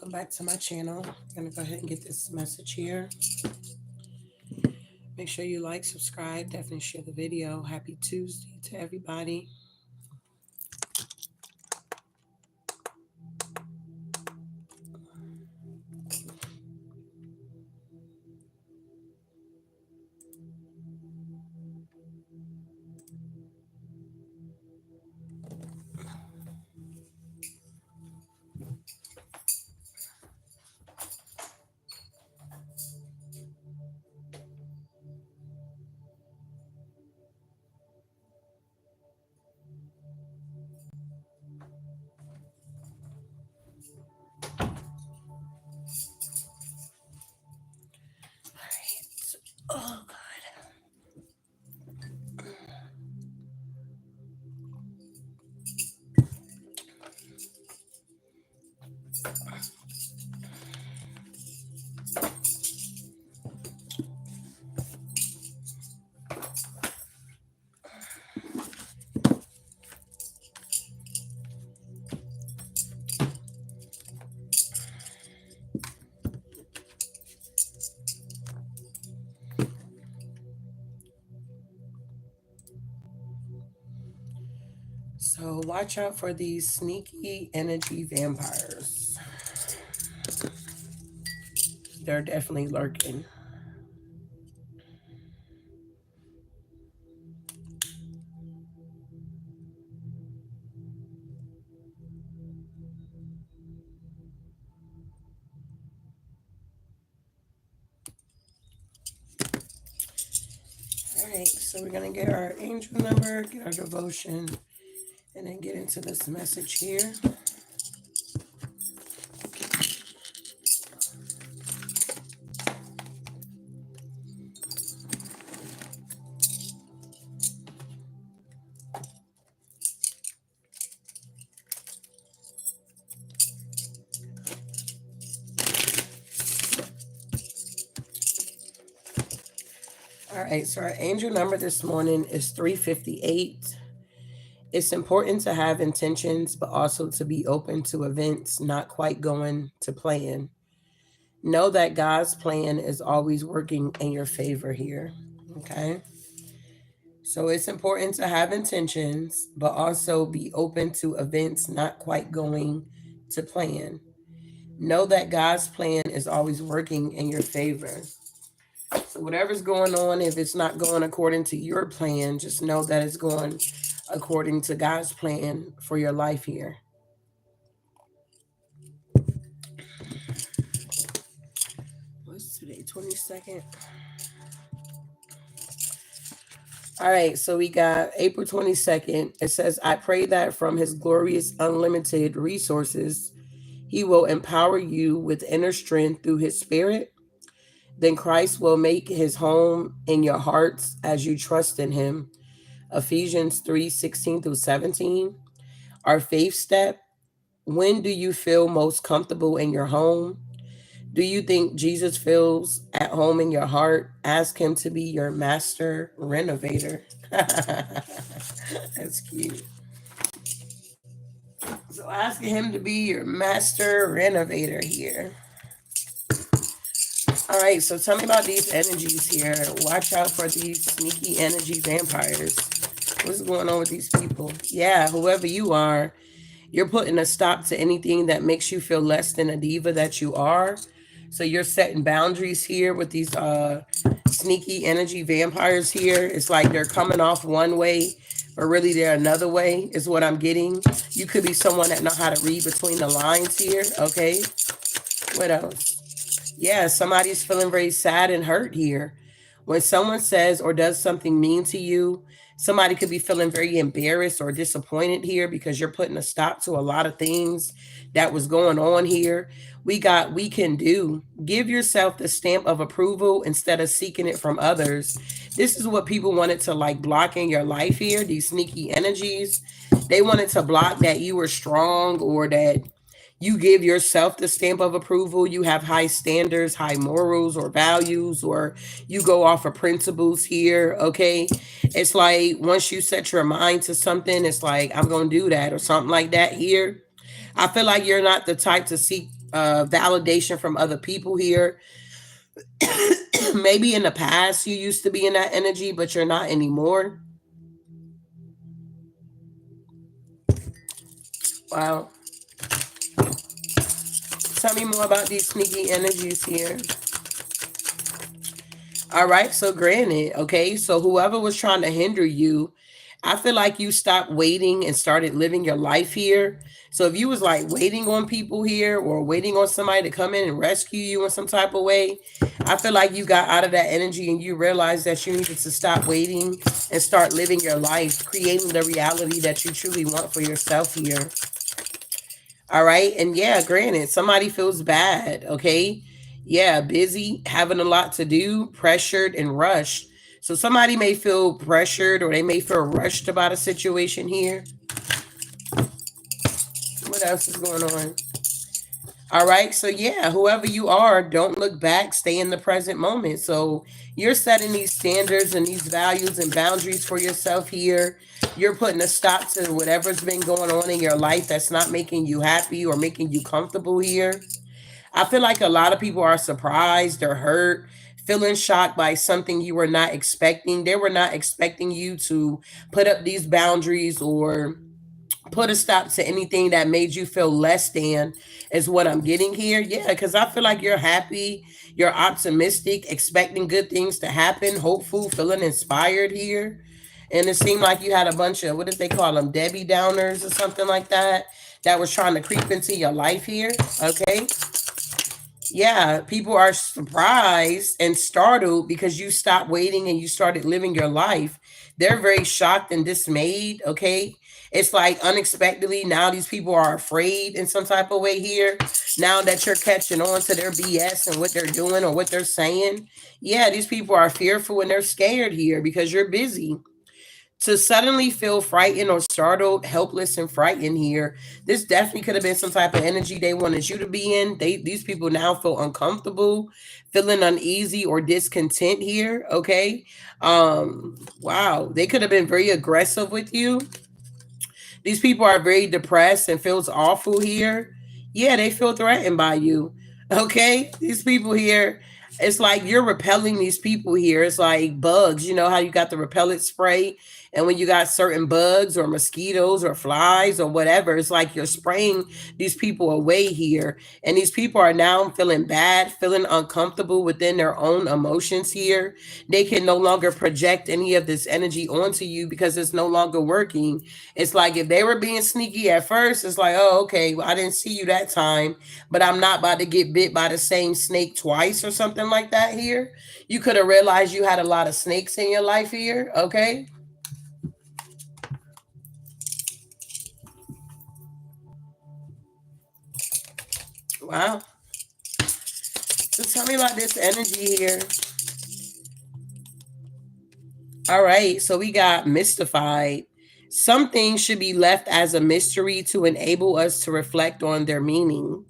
Welcome back to my channel. I'm going to go ahead and get this message here. Make sure you like, subscribe, definitely share the video. Happy Tuesday to everybody. Oh, God. So watch out for these sneaky energy vampires. They're definitely lurking. All right, so we're going to get our angel number, get our devotion, and then get into this message here. All right, so our angel number this morning is 358. It's important to have intentions, but also to be open to events not quite going to plan. Know that God's plan is always working in your favor here. Okay. So it's important to have intentions, but also be open to events not quite going to plan. Know that God's plan is always working in your favor. So whatever's going on, if it's not going according to your plan, just know that it's going according to God's plan for your life here. What's today? 22nd. All right, so we got April 22nd. It says, I pray that from his glorious unlimited resources, he will empower you with inner strength through his spirit. Then Christ will make his home in your hearts as you trust in him. Ephesians 3:16-17. Our faith step. When do you feel most comfortable in your home? Do you think Jesus feels at home in your heart? Ask him to be your master renovator. That's cute. So ask him to be your master renovator here. All right, so tell me about these energies here. Watch out for these sneaky energy vampires. What's going on with these people? Yeah, whoever you are, you're putting a stop to anything that makes you feel less than a diva that you are. So you're setting boundaries here with these sneaky energy vampires here. It's like they're coming off one way, but really they're another way is what I'm getting. You could be someone that know how to read between the lines here, okay? What else? Yeah, somebody's feeling very sad and hurt here. When someone says or does something mean to you, somebody could be feeling very embarrassed or disappointed here because you're putting a stop to a lot of things that was going on here. We can do. Give yourself the stamp of approval instead of seeking it from others. This is what people wanted to like block in your life here, these sneaky energies. They wanted to block that you were strong or that you give yourself the stamp of approval. You have high standards, high morals or values, or you go off of principles here. Okay. It's like once you set your mind to something, it's like, I'm going to do that or something like that here. I feel like you're not the type to seek validation from other people here. Maybe in the past you used to be in that energy, but you're not anymore. Wow. Tell me more about these sneaky energies here. All right, so granted, okay, so whoever was trying to hinder you, I feel like you stopped waiting and started living your life here. So if you was like waiting on people here or waiting on somebody to come in and rescue you in some type of way, I feel like you got out of that energy and you realized that you needed to stop waiting and start living your life, creating the reality that you truly want for yourself here. All right. And yeah, granted, somebody feels bad. Okay. Yeah, busy, having a lot to do, pressured, and rushed. So somebody may feel pressured or they may feel rushed about a situation here. What else is going on? All right. So yeah, whoever you are, don't look back, stay in the present moment. So you're setting these standards and these values and boundaries for yourself here. You're putting a stop to whatever's been going on in your life that's not making you happy or making you comfortable here. I feel like a lot of people are surprised or hurt, feeling shocked by something you were not expecting. They were not expecting you to put up these boundaries or put a stop to anything that made you feel less than, is what I'm getting here. Yeah, because I feel like you're happy, you're optimistic, expecting good things to happen, hopeful, feeling inspired here. And it seemed like you had a bunch of, what did they call them, Debbie Downers or something like that, that was trying to creep into your life here. Okay. Yeah, people are surprised and startled because you stopped waiting and you started living your life. They're very shocked and dismayed. Okay. It's like unexpectedly now these people are afraid in some type of way here. Now that you're catching on to their BS and what they're doing or what they're saying. Yeah, these people are fearful and they're scared here because you're busy. To suddenly feel frightened or startled, helpless, and frightened here, this definitely could have been some type of energy they wanted you to be in. These people now feel uncomfortable, feeling uneasy or discontent here. Okay. Wow. They could have been very aggressive with you. These people are very depressed and feels awful here. Yeah, they feel threatened by you. Okay? These people here, it's like you're repelling these people here. It's like bugs. You know how you got the repellent spray? And when you got certain bugs or mosquitoes or flies or whatever, it's like you're spraying these people away here. And these people are now feeling bad, feeling uncomfortable within their own emotions here. They can no longer project any of this energy onto you because it's no longer working. It's like if they were being sneaky at first, it's like, oh, okay, well, I didn't see you that time, but I'm not about to get bit by the same snake twice or something like that here. You could have realized you had a lot of snakes in your life here, okay? Wow. So tell me about this energy here. All right, so we got mystified. Some things should be left as a mystery to enable us to reflect on their meaning.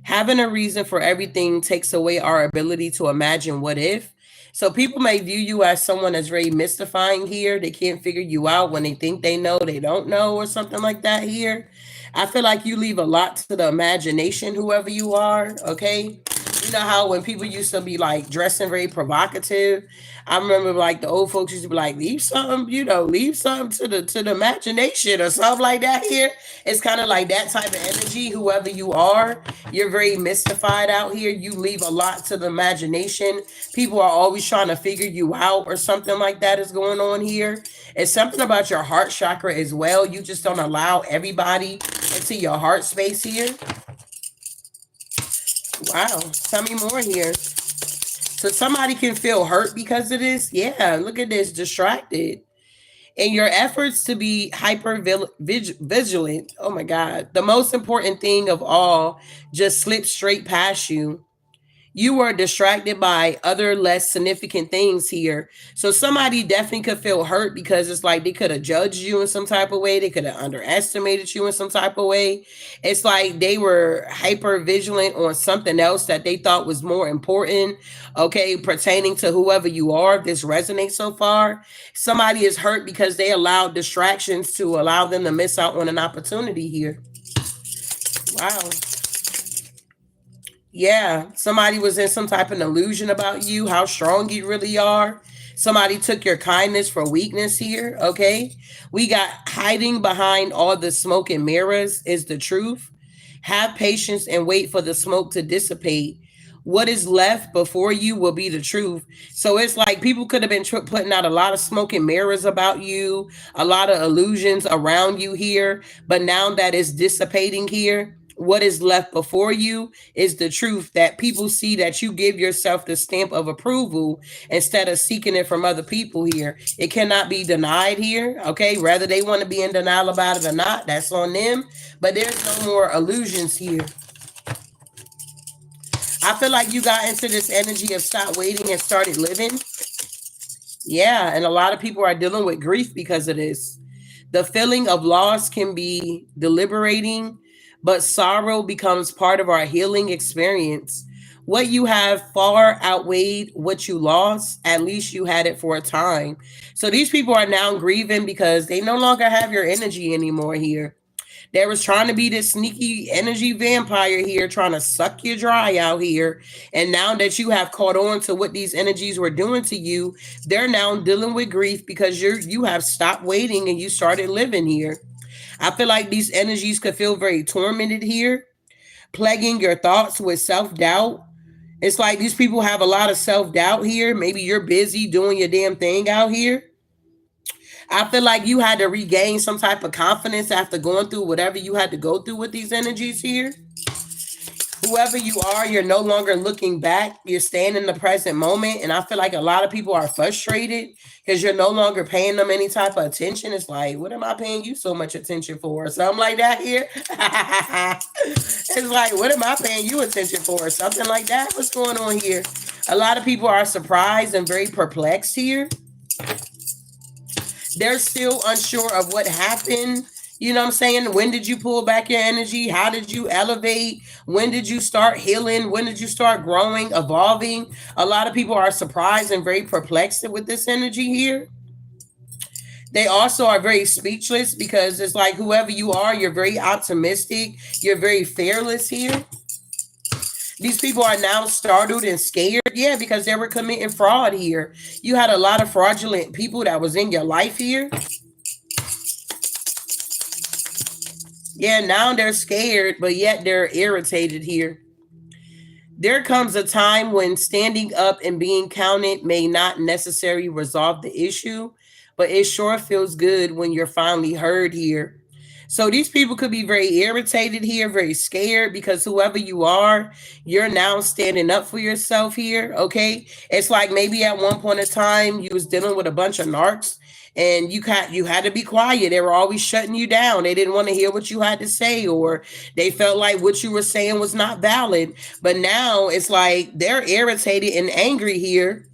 Having a reason for everything takes away our ability to imagine what if. So people may view you as someone that's very mystifying here. They can't figure you out when they think they know, they don't know, or something like that here. I feel like you leave a lot to the imagination, whoever you are, okay? You know how when people used to be like dressing very provocative, I remember like the old folks used to be like, leave something, leave something to the imagination or something like that here. It's kind of like that type of energy, whoever you are. You're very mystified out here. You leave a lot to the imagination. People are always trying to figure you out or something like that is going on here. It's something about your heart chakra as well. You just don't allow everybody into your heart space here. Wow. Tell me more here. So somebody can feel hurt because of this. Yeah, look at this, distracted. In your efforts to be vigilant, oh my God, the most important thing of all just slipped straight past you. You were distracted by other less significant things here. So somebody definitely could feel hurt because it's like they could have judged you in some type of way. They could have underestimated you in some type of way. It's like they were hyper vigilant on something else that they thought was more important. Okay, pertaining to whoever you are, if this resonates so far. Somebody is hurt because they allowed distractions to allow them to miss out on an opportunity here. Wow. Yeah, somebody was in some type of illusion about you, how strong you really are. Somebody took your kindness for weakness here, okay? We got hiding behind all the smoke and mirrors is the truth. Have patience and wait for the smoke to dissipate. What is left before you will be the truth. So it's like people could have been putting out a lot of smoke and mirrors about you, a lot of illusions around you here. But now that it's dissipating here, what is left before you is the truth, that people see that you give yourself the stamp of approval instead of seeking it from other people here. It cannot be denied here, okay? Whether they want to be in denial about it or not, that's on them. But there's no more illusions here. I feel like you got into this energy of stop waiting and started living. Yeah, and a lot of people are dealing with grief because of this. The feeling of loss can be deliberating, but sorrow becomes part of our healing experience. What you have far outweighed what you lost. At least you had it for a time. So these people are now grieving because they no longer have your energy anymore here. There was trying to be this sneaky energy vampire here, trying to suck you dry out here. And now that you have caught on to what these energies were doing to you, they're now dealing with grief because you have stopped waiting and you started living here. I feel like these energies could feel very tormented here, plaguing your thoughts with self doubt. It's like these people have a lot of self doubt here. Maybe you're busy doing your damn thing out here. I feel like you had to regain some type of confidence after going through whatever you had to go through with these energies here. Whoever you are, you're no longer looking back. You're staying in the present moment. And I feel like a lot of people are frustrated because you're no longer paying them any type of attention. It's like, what am I paying you so much attention for? Or something like that here. It's like, what am I paying you attention for? Or something like that. What's going on here? A lot of people are surprised and very perplexed here. They're still unsure of what happened. You know what I'm saying? When did you pull back your energy? How did you elevate? When did you start healing? When did you start growing, evolving? A lot of people are surprised and very perplexed with this energy here. They also are very speechless because it's like whoever you are, you're very optimistic, you're very fearless here. These people are now startled and scared. Yeah, because they were committing fraud here. You had a lot of fraudulent people that was in your life here. Yeah, now they're scared, but yet they're irritated here. There comes a time when standing up and being counted may not necessarily resolve the issue, but it sure feels good when you're finally heard here. So these people could be very irritated here, very scared because whoever you are, you're now standing up for yourself here. Okay, it's like maybe at one point in time you was dealing with a bunch of narcs and you had to be quiet. They were always shutting you down. They didn't want to hear what you had to say, or they felt like what you were saying was not valid. But now it's like they're irritated and angry here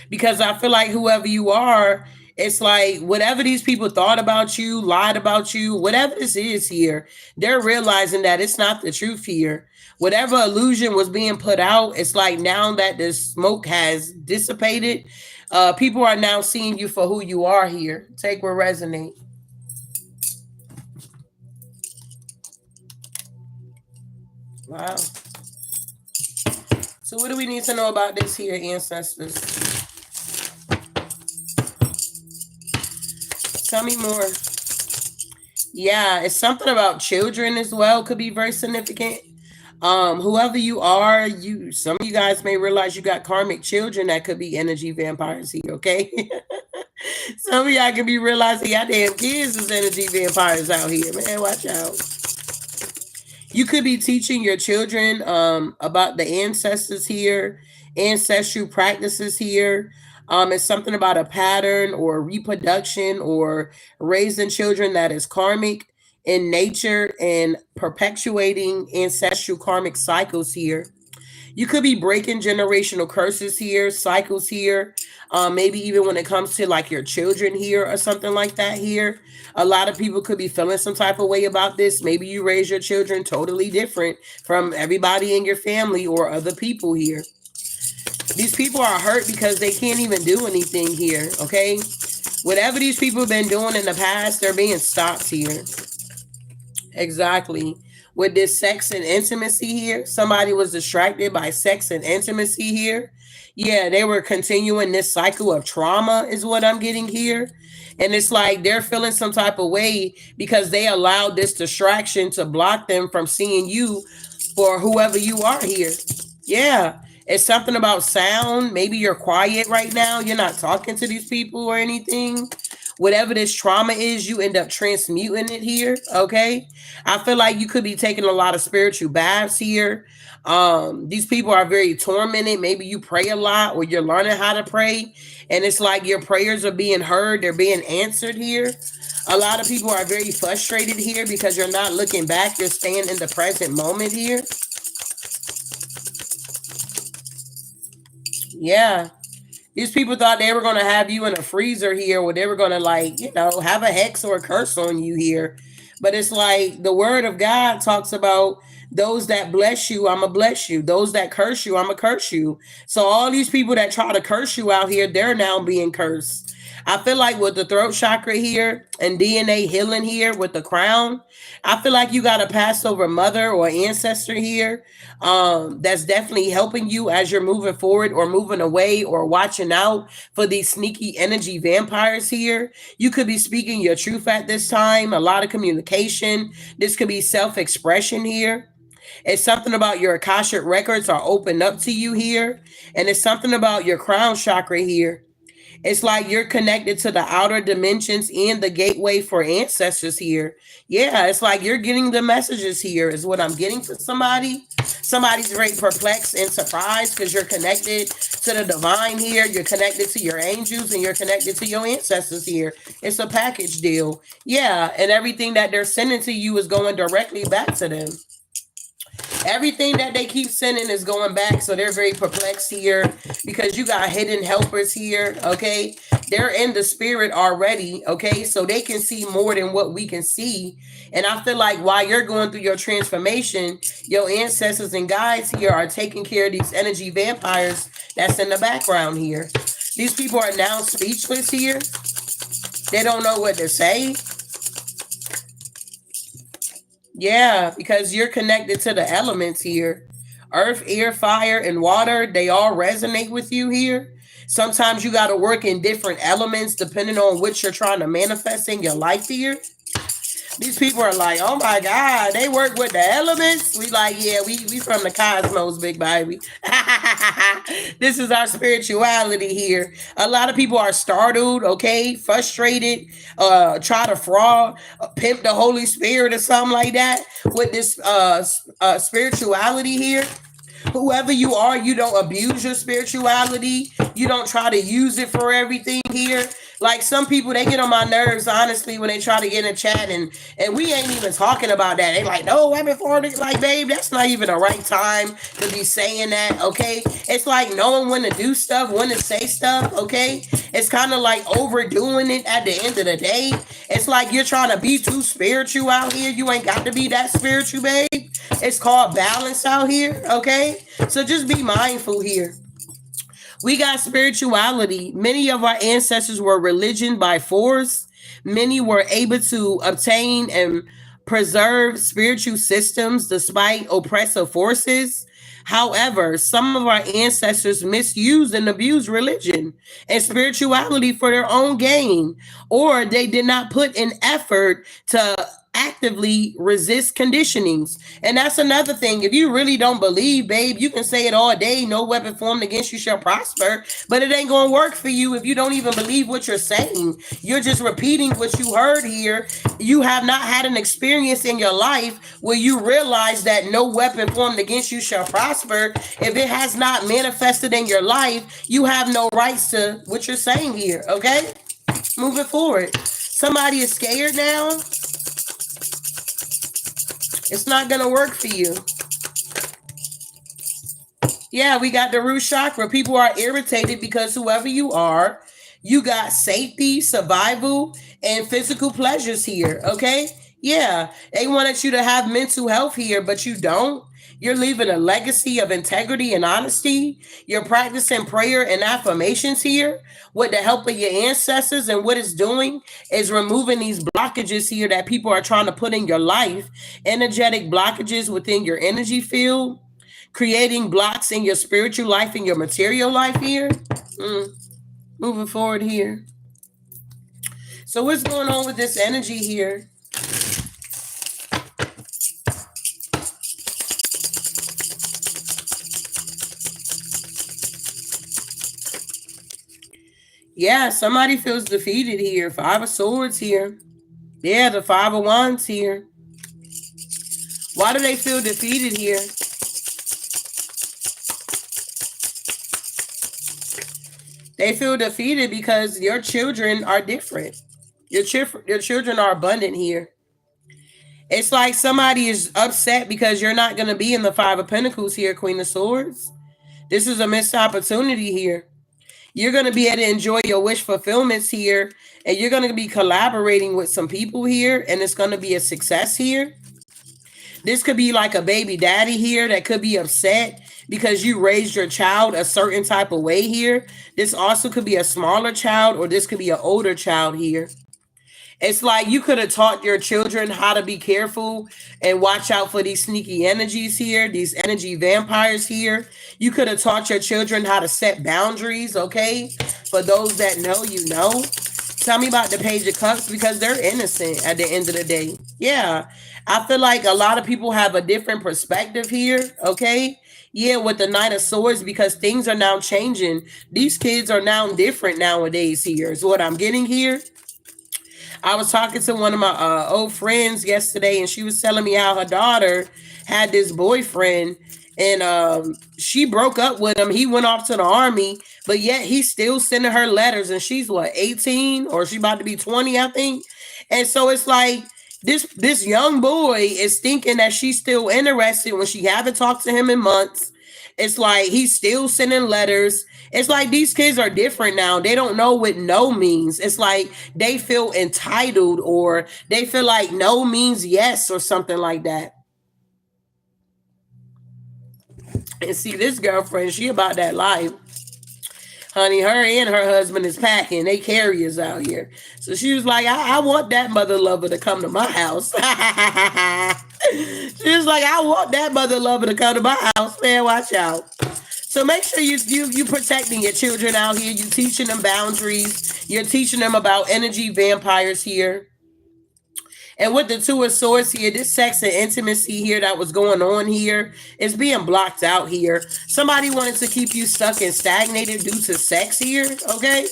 because I feel like whoever you are, it's like whatever these people thought about you, lied about you, whatever this is here, they're realizing that it's not the truth here. Whatever illusion was being put out, it's like now that the smoke has dissipated, people are now seeing you for who you are here. Take what resonate. Wow. So what do we need to know about this here, ancestors? Tell me more. Yeah, it's something about children as well. Could be very significant. Whoever you are, you some of you guys may realize you got karmic children that could be energy vampires here, okay? Some of y'all could be realizing y'all damn kids is energy vampires out here, man. Watch out. You could be teaching your children about the ancestors here, ancestral practices here. It's something about a pattern or reproduction or raising children that is karmic in nature and perpetuating ancestral karmic cycles here. You could be breaking generational curses here, cycles here. Maybe even when it comes to like your children here or something like that here. A lot of people could be feeling some type of way about this. Maybe you raise your children totally different from everybody in your family or other people here. These people are hurt because they can't even do anything here, okay? Whatever these people have been doing in the past, they're being stopped here. Exactly. with this sex and intimacy here. Somebody was distracted by sex and intimacy here. Yeah, they were continuing this cycle of trauma, is what I'm getting here. And it's like they're feeling some type of way because they allowed this distraction to block them from seeing you for whoever you are here. Yeah. It's something about sound. Maybe you're quiet right now. You're not talking to these people or anything. Whatever this trauma is, you end up transmuting it here. Okay. I feel like you could be taking a lot of spiritual baths here. These people are very tormented. Maybe you pray a lot or you're learning how to pray. And it's like your prayers are being heard, they're being answered here. A lot of people are very frustrated here because you're not looking back, you're staying in the present moment here. Yeah. These people thought they were going to have you in a freezer here, or they were going to, like, have a hex or a curse on you here. But it's like the word of God talks about those that bless you, I'm going to bless you. Those that curse you, I'm going to curse you. So all these people that try to curse you out here, they're now being cursed. I feel like with the throat chakra here and DNA healing here with the crown, I feel like you got a Passover mother or ancestor here, that's definitely helping you as you're moving forward or moving away or watching out for these sneaky energy vampires here. You could be speaking your truth at this time, a lot of communication. This could be self-expression here. It's something about your Akashic records are open up to you here. And it's something about your crown chakra here. It's like you're connected to the outer dimensions and the gateway for ancestors here. Yeah, it's like you're getting the messages here, is what I'm getting for somebody. Somebody's very perplexed and surprised because you're connected to the divine here. You're connected to your angels and you're connected to your ancestors here. It's a package deal. Yeah, and everything that they're sending to you is going directly back to them. Everything that they keep sending is going back. So they're very perplexed here because you got hidden helpers here. Okay. They're in the spirit already. Okay. So they can see more than what we can see. And I feel like while you're going through your transformation, your ancestors and guides here are taking care of these energy vampires that's in the background here. These people are now speechless here. They don't know what to say. Yeah, because you're connected to the elements here. Earth, air, fire, and water, they all resonate with you here. Sometimes you got to work in different elements depending on which you're trying to manifest in your life here. These people are like, oh my God, they work with the elements. We like, yeah, we from the cosmos, big baby. This is our spirituality here. A lot of people are startled, okay, frustrated, try to fraud, pimp the Holy Spirit or something like that with this spirituality here. Whoever you are, you don't abuse your spirituality. You don't try to use it for everything here. Like some people, they get on my nerves, honestly, when they try to get in a chat and we ain't even talking about that. They like, no, I've been for it. Like, babe, that's not even the right time to be saying that, okay? It's like knowing when to do stuff, when to say stuff, okay? It's kind of like overdoing it at the end of the day. It's like you're trying to be too spiritual out here. You ain't got to be that spiritual, babe. It's called balance out here, okay? So just be mindful here. We got spirituality. Many of our ancestors were religion by force. Many were able to obtain and preserve spiritual systems despite oppressive forces. However, some of our ancestors misused and abused religion and spirituality for their own gain, or they did not put in effort to actively resist conditionings. And that's another thing. If you really don't believe, babe, you can say it all day, no weapon formed against you shall prosper, but it ain't gonna work for you if you don't even believe what you're saying. You're just repeating what you heard here. You have not had an experience in your life where you realize that no weapon formed against you shall prosper. If it has not manifested in your life, you have no rights to what you're saying here. Okay, moving forward. Somebody is scared now. It's not going to work for you. Yeah, we got the root chakra. People are irritated because whoever you are, you got safety, survival, and physical pleasures here, okay? Yeah, they wanted you to have mental health here, but you don't. You're leaving a legacy of integrity and honesty. You're practicing prayer and affirmations here with the help of your ancestors. And what it's doing is removing these blockages here that people are trying to put in your life, energetic blockages within your energy field, creating blocks in your spiritual life and your material life here. Mm, moving forward here. So, what's going on with this energy here? Yeah, somebody feels defeated here. Five of Swords here. Yeah, the Five of Wands here. Why do they feel defeated here? They feel defeated because your children are different. Your children are abundant here. It's like somebody is upset because you're not going to be in the Five of Pentacles here, Queen of Swords. This is a missed opportunity here. You're going to be able to enjoy your wish fulfillments here, and you're going to be collaborating with some people here, and it's going to be a success here. This could be like a baby daddy here that could be upset because you raised your child a certain type of way here. This also could be a smaller child, or this could be an older child here. It's like you could have taught your children how to be careful and watch out for these sneaky energies here, these energy vampires here. You could have taught your children how to set boundaries, okay? For those that know, you know. Tell me about the Page of Cups, because they're innocent at the end of the day. Yeah, I feel like a lot of people have a different perspective here, okay? Yeah, with the Knight of Swords, because things are now changing. These kids are now different nowadays here, is what I'm getting here. I was talking to one of my old friends yesterday, and she was telling me how her daughter had this boyfriend, and she broke up with him. He went off to the army, but yet he's still sending her letters, and she's what, 18, or she about to be 20, I think. And so it's like this young boy is thinking that she's still interested when she haven't talked to him in months. It's like he's still sending letters. It's like these kids are different now. They don't know what no means. It's like they feel entitled, or they feel like no means yes, or something like that. And see, this girlfriend, she about that life. Honey, her and her husband is packing. They carriers out here. So she was like, I want that mother lover to come to my house. She was like, I want that mother lover to come to my house. Man, watch out. So make sure you protecting your children out here. You teaching them boundaries. You're teaching them about energy vampires here. And with the Two of Swords here, this sex and intimacy here that was going on here is being blocked out here. Somebody wanted to keep you stuck and stagnated due to sex here, okay?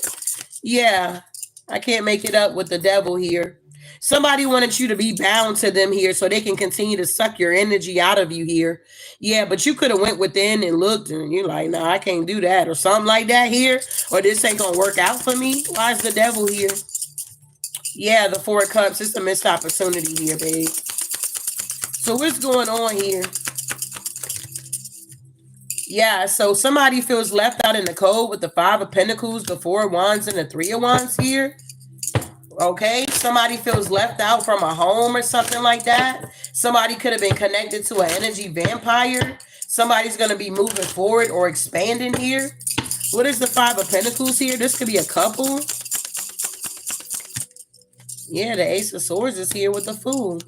Yeah, I can't make it up with the devil here. Somebody wanted you to be bound to them here so they can continue to suck your energy out of you here. Yeah, but you could have went within and looked, and you're like, no, I can't do that, or something like that here, or this ain't gonna work out for me. Why is the devil here? Yeah, the Four of Cups. It's a missed opportunity here, babe. So what's going on here? Yeah, so somebody feels left out in the cold with the Five of Pentacles, the Four of Wands, and the Three of Wands here. Okay, somebody feels left out from a home or something like that. Somebody could have been connected to an energy vampire. Somebody's going to be moving forward or expanding here. What is the Five of Pentacles here? This could be a couple. Yeah, the Ace of Swords is here with the Fool.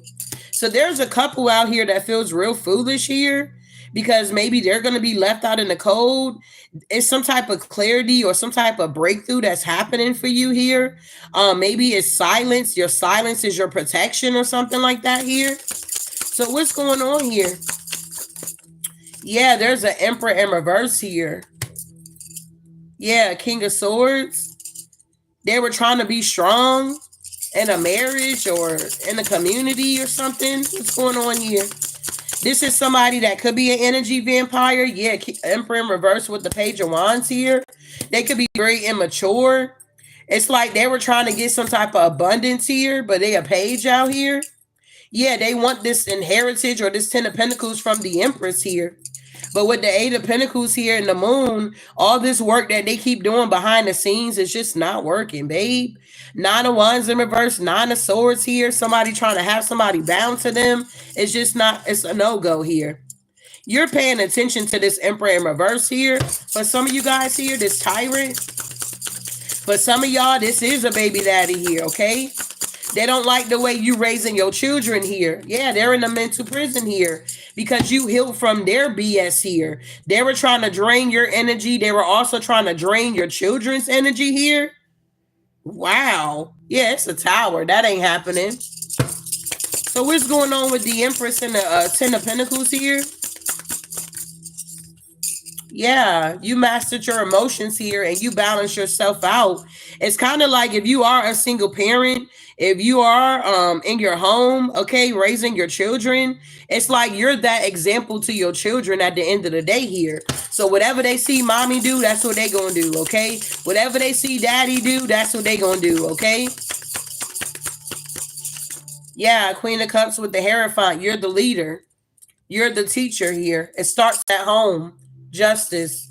So there's a couple out here that feels real foolish here, because maybe they're going to be left out in the cold. It's some type of clarity or some type of breakthrough that's happening for you here. Maybe it's silence. Your silence is your protection or something like that here. So what's going on here? Yeah, there's an Emperor in reverse here. Yeah, King of Swords. They were trying to be strong in a marriage or in a community or something. What's going on here? This is somebody that could be an energy vampire. Yeah, Emperor in reverse with the Page of Wands here. They could be very immature. It's like they were trying to get some type of abundance here, but they a page out here. Yeah, they want this inheritance or this Ten of Pentacles from the Empress here. But with the Eight of Pentacles here and the Moon, all this work that they keep doing behind the scenes is just not working, babe. Nine of Wands in reverse, Nine of Swords here. Somebody trying to have somebody bound to them. It's just not, it's a no-go here. You're paying attention to this Emperor in reverse here. For some of you guys here, this tyrant. For some of y'all, this is a baby daddy here, okay? They don't like the way you raising your children here. Yeah, they're in a mental prison here because you healed from their BS here. They were trying to drain your energy. They were also trying to drain your children's energy here. Wow. Yeah, it's a tower. That ain't happening. So what's going on with the Empress and the Ten of Pentacles here? Yeah, you mastered your emotions here and you balance yourself out. It's kind of like if you are a single parent, if you are in your home, okay, raising your children, it's like you're that example to your children at the end of the day here. So whatever they see mommy do, that's what they gonna do, okay? Whatever they see daddy do, that's what they gonna do, okay? Yeah, Queen of Cups with the Hierophant, you're the leader. You're the teacher here. It starts at home. Justice.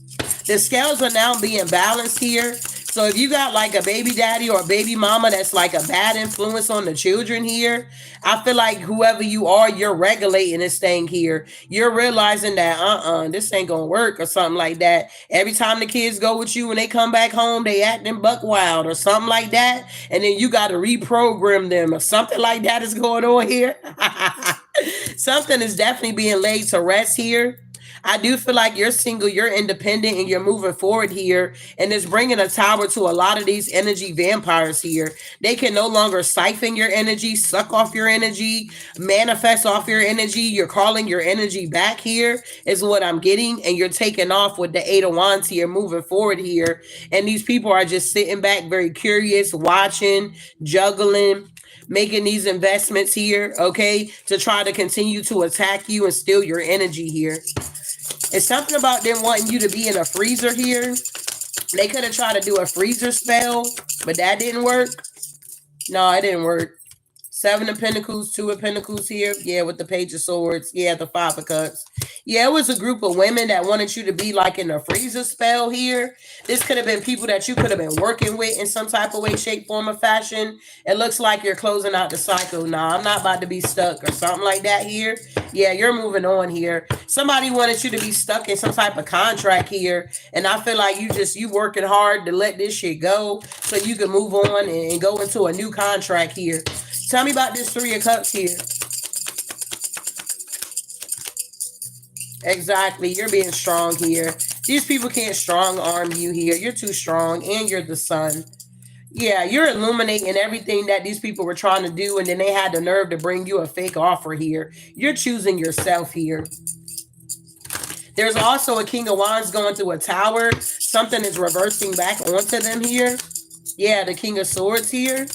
The scales are now being balanced here. So if you got like a baby daddy or a baby mama that's like a bad influence on the children here, I feel like whoever you are, you're regulating this thing here. You're realizing that this ain't gonna work or something like that. Every time the kids go with you and they come back home, they acting buck wild or something like that. And then you got to reprogram them or something like that is going on here. Something is definitely being laid to rest here. I do feel like you're single, you're independent, and you're moving forward here. And it's bringing a tower to a lot of these energy vampires here. They can no longer siphon your energy, suck off your energy, manifest off your energy. You're calling your energy back here is what I'm getting. And you're taking off with the Eight of Wands here, moving forward here. And these people are just sitting back, very curious, watching, juggling, making these investments here, okay, to try to continue to attack you and steal your energy here. It's something about them wanting you to be in a freezer here. They could have tried to do a freezer spell, but that didn't work. No, it didn't work. Seven of Pentacles, Two of Pentacles here. Yeah, with the Page of Swords. Yeah, the Five of Cups. Yeah, it was a group of women that wanted you to be like in a freezer spell here. This could have been people that you could have been working with in some type of way, shape, form, or fashion. It looks like you're closing out the cycle. Nah, I'm not about to be stuck or something like that here. Yeah, you're moving on here. Somebody wanted you to be stuck in some type of contract here. And I feel like you working hard to let this shit go so you can move on and go into a new contract here. Tell me about this Three of Cups here. Exactly. You're being strong here. These people can't strong arm you here. You're too strong and you're the sun. Yeah, you're illuminating everything that these people were trying to do, and then they had the nerve to bring you a fake offer here. You're choosing yourself here. There's also a King of Wands going through a tower. Something is reversing back onto them here. Yeah, the King of Swords here.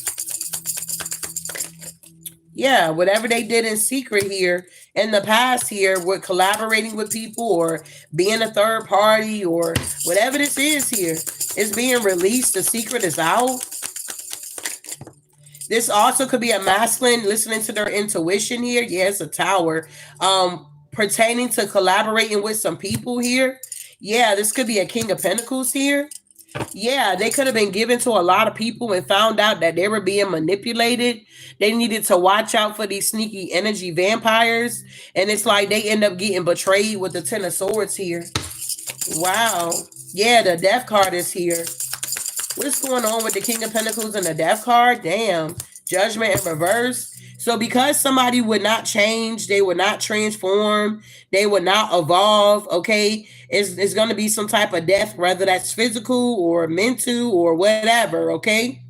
Yeah, whatever they did in secret here in the past here with collaborating with people or being a third party or whatever this is here, is being released. The secret is out. This also could be a masculine listening to their intuition here. Yeah, it's a tower. Pertaining to collaborating with some people here. Yeah, this could be a King of Pentacles here. Yeah, they could have been given to a lot of people and found out that they were being manipulated. They needed to watch out for these sneaky energy vampires. And it's like they end up getting betrayed with the Ten of Swords here. Wow. Yeah, the Death card is here. What's going on with the King of Pentacles and the Death card? Damn. Judgment in reverse. So because somebody would not change, they would not transform, they would not evolve, okay, it's going to be some type of death, whether that's physical or mental or whatever, okay?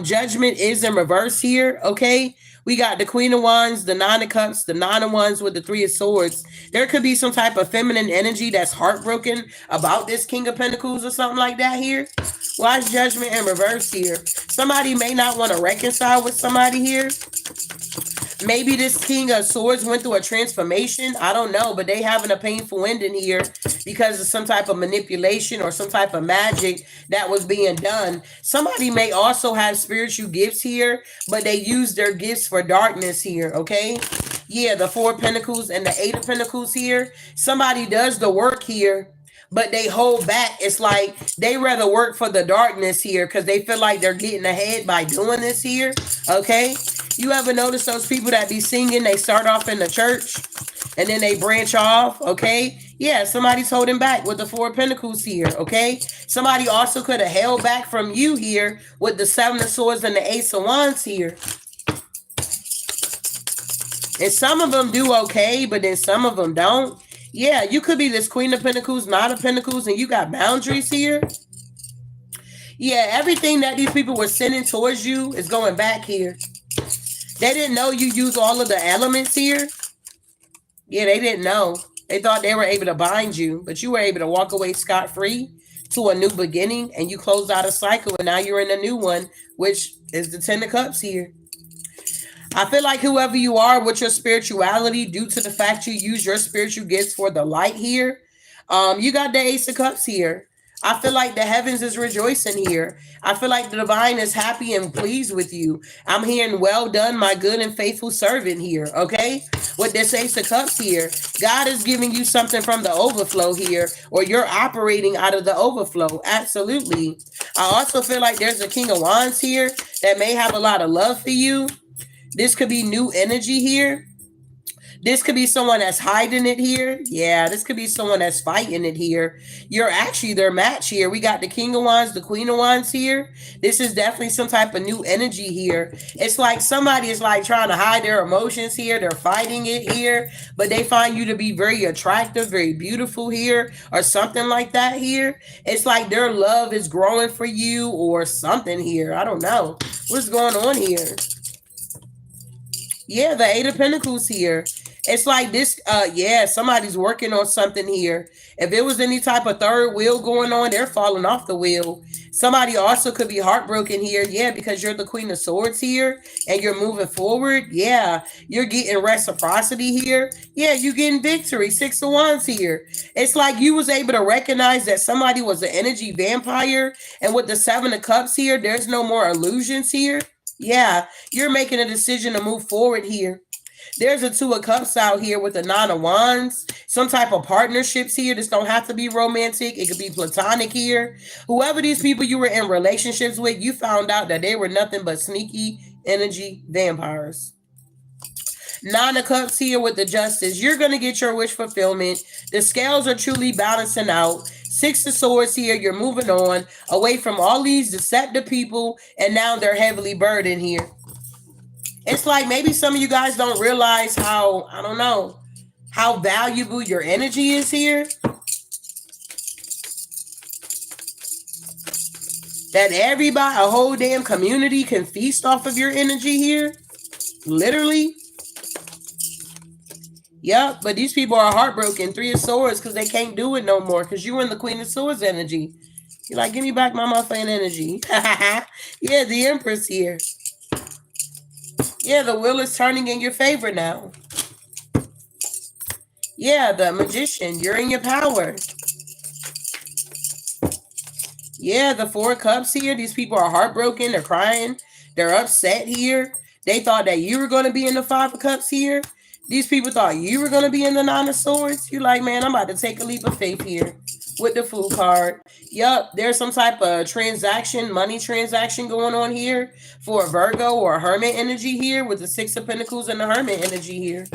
Judgment is in reverse here, okay? We got the Queen of Wands, the Nine of Cups, the Nine of Wands with the Three of Swords. There could be some type of feminine energy that's heartbroken about this King of Pentacles or something like that here. Why is Judgment in reverse here? Somebody may not want to reconcile with somebody here. Maybe this King of Swords went through a transformation. I don't know, but they having a painful ending here because of some type of manipulation or some type of magic that was being done. Somebody may also have spiritual gifts here, but they use their gifts for darkness here, okay? Yeah, the Four of Pentacles and the Eight of Pentacles here. Somebody does the work here, but they hold back. It's like they rather work for the darkness here because they feel like they're getting ahead by doing this here, okay? You ever notice those people that be singing, they start off in the church? and then they branch off, okay? Yeah, somebody's holding back with the Four of Pentacles here, okay? Somebody also could have held back from you here with the Seven of Swords and the Ace of Wands here. And some of them do okay, but then some of them don't. Yeah, you could be this Queen of Pentacles, Nine of Pentacles, and you got boundaries here. Yeah, everything that these people were sending towards you is going back here. They didn't know you use all of the elements here. Yeah, they didn't know. They thought they were able to bind you, but you were able to walk away scot-free to a new beginning, and you closed out a cycle, and now you're in a new one, which is the Ten of Cups here. I feel like whoever you are with your spirituality, due to the fact you use your spiritual gifts for the light here, you got the Ace of Cups here. I feel like the heavens is rejoicing here. I feel like the divine is happy and pleased with you. I'm hearing, well done, my good and faithful servant here, okay? With this Ace of Cups here, God is giving you something from the overflow here, or you're operating out of the overflow. Absolutely. I also feel like there's a King of Wands here that may have a lot of love for you. This could be new energy here. This could be someone that's hiding it here. Yeah, this could be someone that's fighting it here. You're actually their match here. We got the King of Wands, the Queen of Wands here. This is definitely some type of new energy here. It's like somebody is like trying to hide their emotions here. They're fighting it here, but they find you to be very attractive, very beautiful here, or something like that here. It's like their love is growing for you or something here. I don't know. What's going on here? Yeah, the Eight of Pentacles here. It's like this, yeah, somebody's working on something here. If it was any type of third wheel going on, they're falling off the wheel. Somebody also could be heartbroken here. Yeah, because you're the Queen of Swords here and you're moving forward. Yeah, you're getting reciprocity here. Yeah, you're getting victory. Six of Wands here. It's like you was able to recognize that somebody was an energy vampire. And with the Seven of Cups here, there's no more illusions here. Yeah, you're making a decision to move forward here. There's a Two of Cups out here with a Nine of Wands. Some type of partnerships here. This don't have to be romantic. It could be platonic here. Whoever these people you were in relationships with, you found out that they were nothing but sneaky energy vampires. Nine of Cups here with the Justice. You're going to get your wish fulfillment. The scales are truly balancing out. Six of Swords here. You're moving on away from all these deceptive people, and now they're heavily burdened here. It's like maybe some of you guys don't realize how, I don't know, how valuable your energy is here. That everybody, a whole damn community can feast off of your energy here. Literally. Yep, but these people are heartbroken. Three of Swords because they can't do it no more because you were in the Queen of Swords energy. You're like, give me back my motherfucking energy. Yeah, the Empress here. Yeah, the wheel is turning in your favor now. Yeah, the Magician, you're in your power. Yeah, the Four of Cups here. These people are heartbroken. They're crying. They're upset here. They thought that you were going to be in the Five of Cups here. These people thought you were going to be in the Nine of Swords. You're like, man, I'm about to take a leap of faith here with the Fool card. Yup, there's some type of transaction, money transaction going on here for a Virgo or a Hermit energy here with the Six of Pentacles and the Hermit energy here.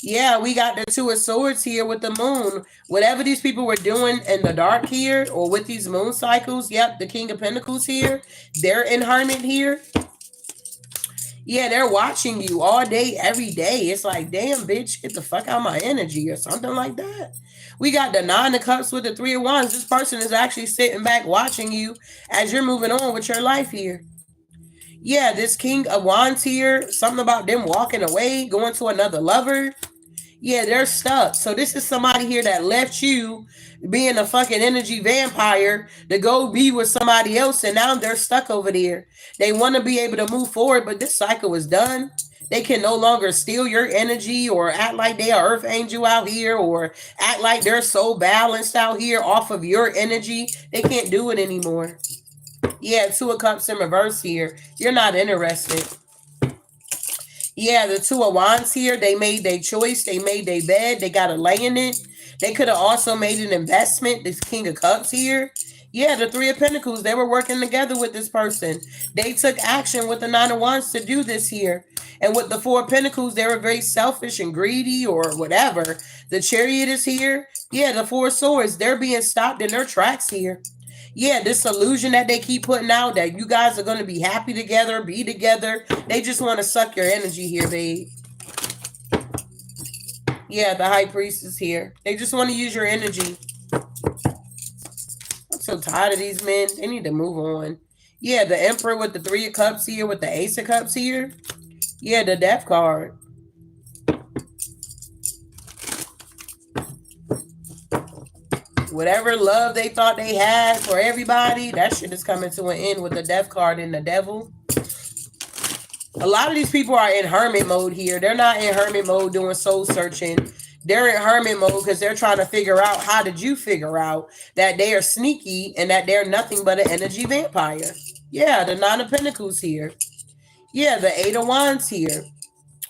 Yeah, we got the Two of Swords here with the Moon. Whatever these people were doing in the dark here or with these moon cycles, yep, the King of Pentacles here. They're in Hermit here. Yeah, they're watching you all day, every day. It's like, damn, bitch, get the fuck out of my energy or something like that. We got the Nine of Cups with the Three of Wands. This person is actually sitting back watching you as you're moving on with your life here. Yeah, this King of Wands here, something about them walking away, going to another lover. Yeah, they're stuck. So this is somebody here that left you being a fucking energy vampire to go be with somebody else, and now they're stuck over there. They want to be able to move forward, but this cycle is done. They can no longer steal your energy or act like they are earth angel out here or act like they're so balanced out here off of your energy. They can't do it anymore. Yeah, Two of Cups in reverse here. You're not interested. Yeah, the Two of Wands here, they made their choice. They made their bed. They got to lay in it. They could have also made an investment. This King of Cups here. Yeah, the Three of Pentacles, they were working together with this person. They took action with the Nine of Wands to do this here. And with the Four of Pentacles, they were very selfish and greedy or whatever. The Chariot is here. Yeah, the Four of Swords, they're being stopped in their tracks here. Yeah, this illusion that they keep putting out that you guys are going to be happy together, be together. They just want to suck your energy here, babe. Yeah, the High Priest is here. They just want to use your energy. I'm so tired of these men. They need to move on. Yeah, the Emperor with the Three of Cups here, with the Ace of Cups here. Yeah, the Death card. Whatever love they thought they had for everybody, that shit is coming to an end with the Death card and the Devil. A lot of these people are in hermit mode here. They're not in hermit mode doing soul searching. They're in hermit mode because they're trying to figure out, how did you figure out that they are sneaky and that they're nothing but an energy vampire? Yeah, the Nine of Pentacles here. Yeah, the Eight of Wands here.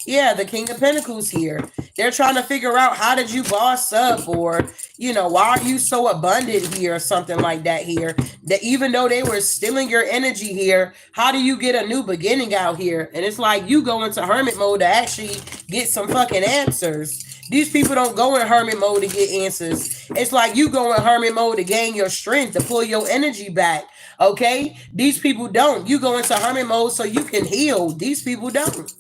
Yeah, the King of Pentacles here. They're trying to figure out, how did you boss up, or, you know, why are you so abundant here, or something like that here. That even though they were stealing your energy here, how do you get a new beginning out here? And it's like you go into hermit mode to actually get some fucking answers. These people don't go in hermit mode to get answers. It's like you go in hermit mode to gain your strength, to pull your energy back. Okay? These people don't. You go into hermit mode so you can heal. These people don't.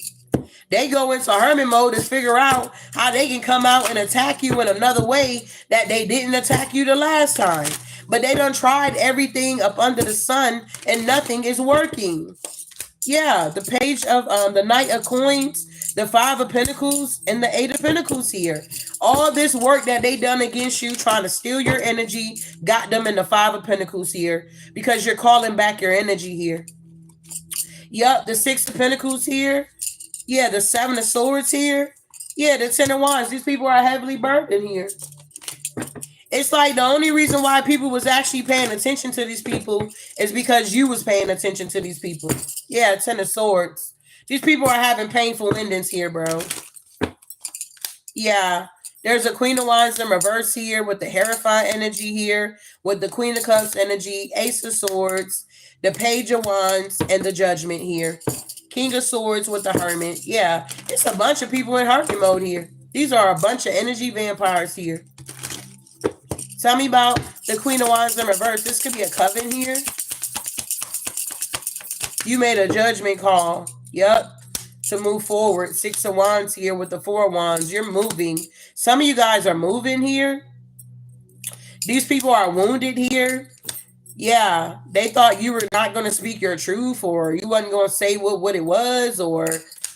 They go into hermit mode to figure out how they can come out and attack you in another way that they didn't attack you the last time. But they done tried everything up under the sun and nothing is working. Yeah, the Page of the Knight of Coins, the Five of Pentacles, and the Eight of Pentacles here. All this work that they done against you, trying to steal your energy, got them in the Five of Pentacles here because you're calling back your energy here. Yup, the Six of Pentacles here. Yeah, the Seven of Swords here. Yeah, the Ten of Wands. These people are heavily burdened here. It's like the only reason why people was actually paying attention to these people is because you was paying attention to these people. Yeah, Ten of Swords. These people are having painful endings here, bro. Yeah, there's a Queen of Wands in reverse here with the Hierophant energy here, with the Queen of Cups energy, Ace of Swords, the Page of Wands, and the Judgment here. King of Swords with the Hermit. Yeah, it's a bunch of people in hermit mode here. These are a bunch of energy vampires here. Tell me about the Queen of Wands in reverse. This could be a coven here. You made a judgment call. Yep. To move forward. Six of Wands here with the Four of Wands. You're moving. Some of you guys are moving here. These people are wounded here. Yeah, they thought you were not going to speak your truth, or you wasn't going to say what it was, or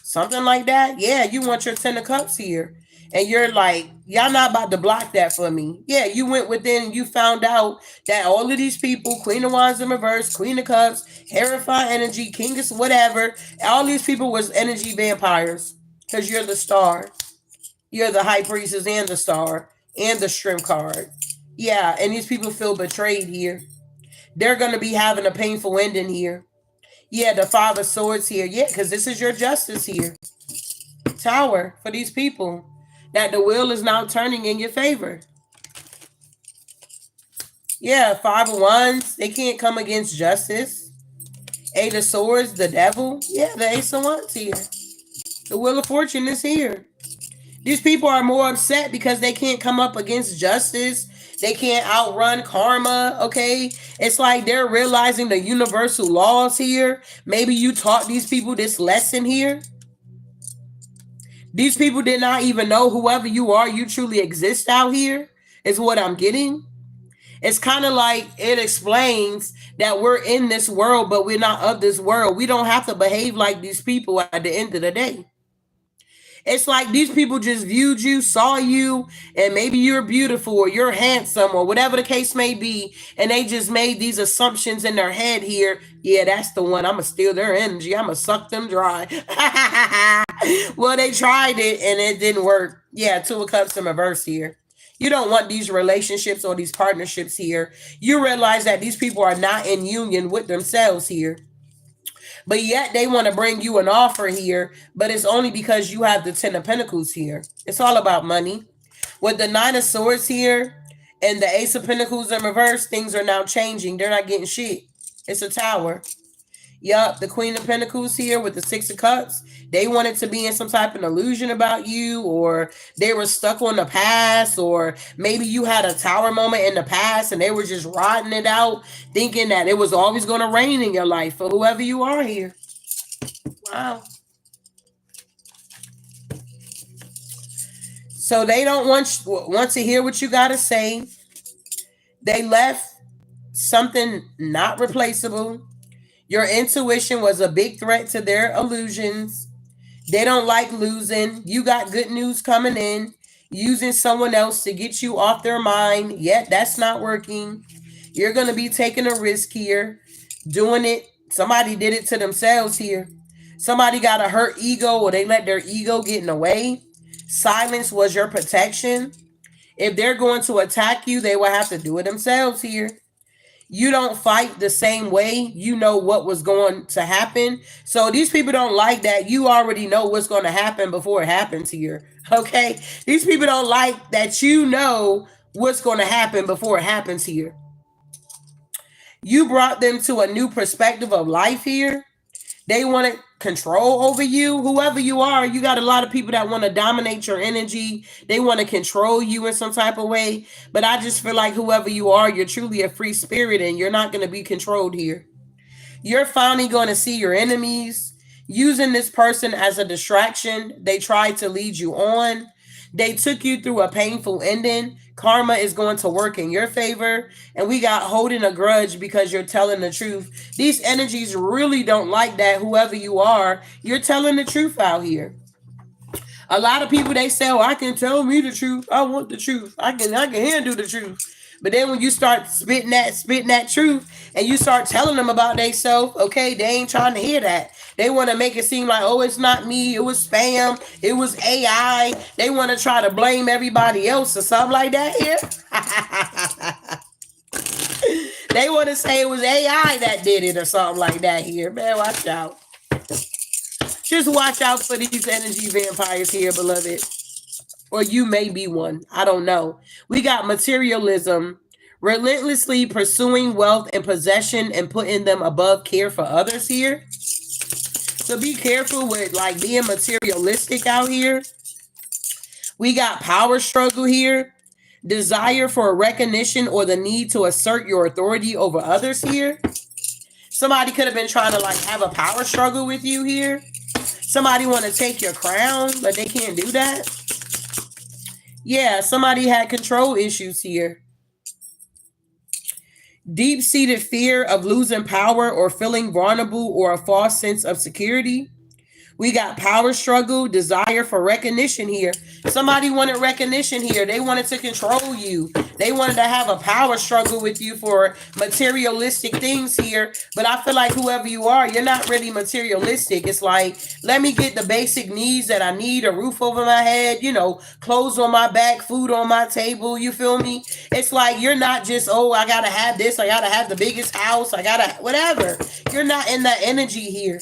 something like that. Yeah, you want your Ten of Cups here. And you're like, y'all not about to block that for me. Yeah, you went within and you found out that all of these people, Queen of Wands in reverse, Queen of Cups, Hierophant energy, King of whatever, all these people was energy vampires because you're the Star. You're the High Priestess and the Star and the Strength card. Yeah, and these people feel betrayed here. They're going to be having a painful ending here. Yeah, the Five of Swords here. Yeah, because this is your justice here. Tower for these people. That the wheel is now turning in your favor. Yeah, Five of Wands. They can't come against justice. Eight of Swords, the Devil. Yeah, the Ace of Wands here. The Wheel of Fortune is here. These people are more upset because they can't come up against justice. They can't outrun karma, okay? It's like they're realizing the universal laws here. Maybe you taught these people this lesson here. These people did not even know whoever you are, you truly exist out here, is what I'm getting. It's kind of like it explains that we're in this world, but we're not of this world. We don't have to behave like these people at the end of the day. It's like these people just viewed you, saw you, and maybe you're beautiful or you're handsome or whatever the case may be. And they just made these assumptions in their head here. Yeah, that's the one. I'm going to steal their energy. I'm going to suck them dry. Well, they tried it and it didn't work. Yeah, Two of Cups in reverse here. You don't want these relationships or these partnerships here. You realize that these people are not in union with themselves here. But yet they want to bring you an offer here, but it's only because you have the Ten of Pentacles here. It's all about money. With the Nine of Swords here and the Ace of Pentacles in reverse, things are now changing. They're not getting shit. It's a Tower. Yup, the Queen of Pentacles here with the Six of Cups. They wanted to be in some type of illusion about you, or they were stuck on the past, or maybe you had a tower moment in the past and they were just riding it out, thinking that it was always going to rain in your life for whoever you are here. Wow. So they don't want to hear what you got to say. They left something not replaceable. Your intuition was a big threat to their illusions. They don't like losing. You got good news coming in. Using someone else to get you off their mind. Yet that's not working. You're going to be taking a risk here. Doing it. Somebody did it to themselves here. Somebody got a hurt ego, or they let their ego get in the way. Silence was your protection. If they're going to attack you, they will have to do it themselves here. You don't fight the same way. You know what was going to happen. So these people don't like that. You already know what's going to happen before it happens here. Okay? These people don't like that you know what's going to happen before it happens here. You brought them to a new perspective of life here. They want to control over you. Whoever you are, you got a lot of people that want to dominate your energy. They want to control you in some type of way. But I just feel like whoever you are, you're truly a free spirit and you're not going to be controlled here. You're finally going to see your enemies. Using this person as a distraction, they tried to lead you on. They took you through a painful ending. Karma is going to work in your favor. And we got holding a grudge because you're telling the truth. These energies really don't like that. Whoever you are, you're telling the truth out here. A lot of people, they say, oh, I can tell me the truth. I want the truth. I can handle the truth. But then when you start spitting that truth and you start telling them about themselves, okay, they ain't trying to hear that. They want to make it seem like, oh, it's not me. It was spam. It was AI. They want to try to blame everybody else or something like that here. They want to say it was AI that did it or something like that here. Man, watch out. Just watch out for these energy vampires here, beloved. Or you may be one. I don't know. We got materialism, relentlessly pursuing wealth and possession and putting them above care for others here. So be careful with like being materialistic out here. We got power struggle here, desire for recognition or the need to assert your authority over others here. Somebody could have been trying to like have a power struggle with you here. Somebody want to take your crown, but they can't do that. Yeah, somebody had control issues here. Deep-seated fear of losing power or feeling vulnerable or a false sense of security. We got power struggle, desire for recognition here. Somebody wanted recognition here. They wanted to control you. They wanted to have a power struggle with you for materialistic things here. But I feel like whoever you are, you're not really materialistic. It's like, let me get the basic needs that I need, a roof over my head, you know, clothes on my back, food on my table. You feel me? It's like you're not just, oh, I got to have this. I got to have the biggest house. I got to, whatever. You're not in that energy here.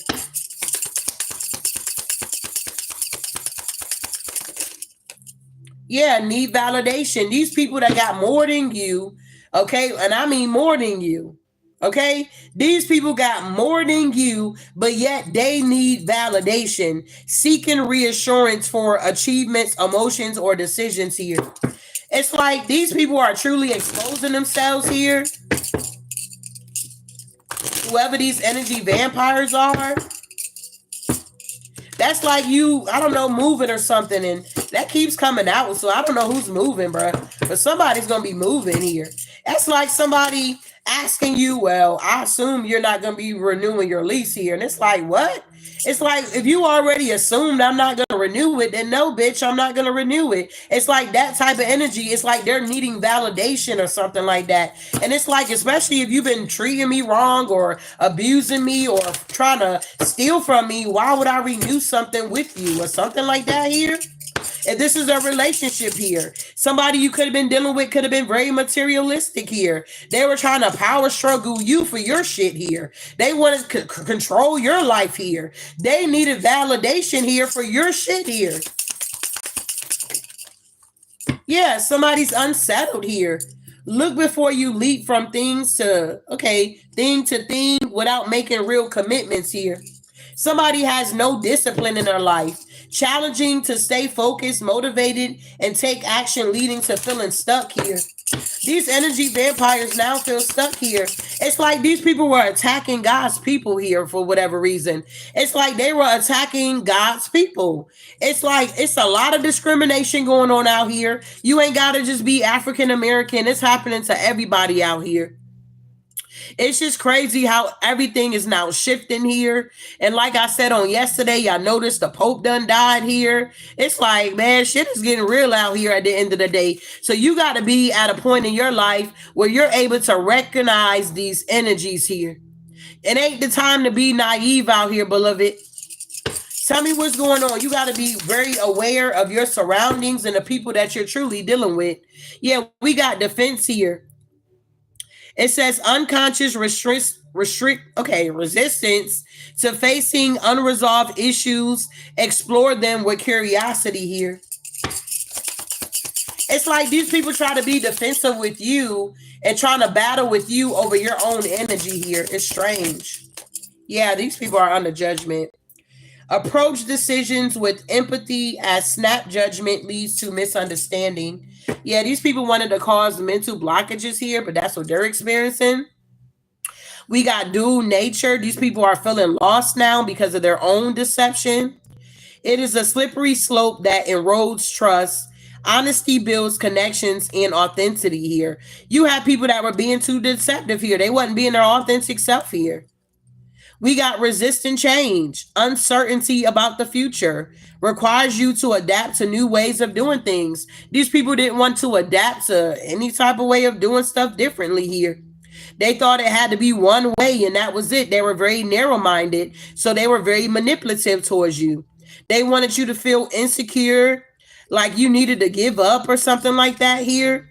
Yeah, need validation. These people that got more than you, okay, and I mean more than you, okay? These people got more than you, but yet they need validation, seeking reassurance for achievements, emotions, or decisions here. It's like these people are truly exposing themselves here. Whoever these energy vampires are. That's like you, I don't know, moving or something, and that keeps coming out. So I don't know who's moving, bro. But somebody's going to be moving here. That's like somebody asking you, well, I assume you're not going to be renewing your lease here. And it's like, what? It's like, if you already assumed I'm not going to renew it, then no, bitch, I'm not going to renew it. It's like that type of energy. It's like they're needing validation or something like that. And it's like, especially if you've been treating me wrong or abusing me or trying to steal from me, why would I renew something with you or something like that here? If this is a relationship here, somebody you could have been dealing with could have been very materialistic here. They were trying to power struggle you for your shit here. They wanted to control your life here. They needed validation here for your shit here. Yeah, somebody's unsettled here. Look before you leap from things to, okay, thing to thing without making real commitments here. Somebody has no discipline in their life. Challenging to stay focused, motivated, and take action, leading to feeling stuck here. These energy vampires now feel stuck here. It's like these people were attacking God's people here for whatever reason. It's like they were attacking God's people. It's like it's a lot of discrimination going on out here. You ain't got to just be African American. It's happening to everybody out here. It's just crazy how everything is now shifting here. And like I said on yesterday, y'all noticed the Pope done died here. It's like, man, shit is getting real out here at the end of the day. So you got to be at a point in your life where you're able to recognize these energies here. It ain't the time to be naive out here, beloved. Tell me what's going on. You got to be very aware of your surroundings and the people that you're truly dealing with. Yeah, we got defense here. It says unconscious resistance to facing unresolved issues. Explore them with curiosity here. It's like these people try to be defensive with you and trying to battle with you over your own energy here. It's strange. Yeah, these people are under judgment. Approach decisions with empathy as snap judgment leads to misunderstanding. Yeah, these people wanted to cause mental blockages here, but that's what they're experiencing. We got dual nature. These people are feeling lost now because of their own deception. It is a slippery slope that erodes trust. Honesty builds connections and authenticity here. You have people that were being too deceptive here. They wasn't being their authentic self here. We got resistant change, uncertainty about the future, requires you to adapt to new ways of doing things. These people didn't want to adapt to any type of way of doing stuff differently here. They thought it had to be one way and that was it. They were very narrow minded, so they were very manipulative towards you. They wanted you to feel insecure, like you needed to give up or something like that here.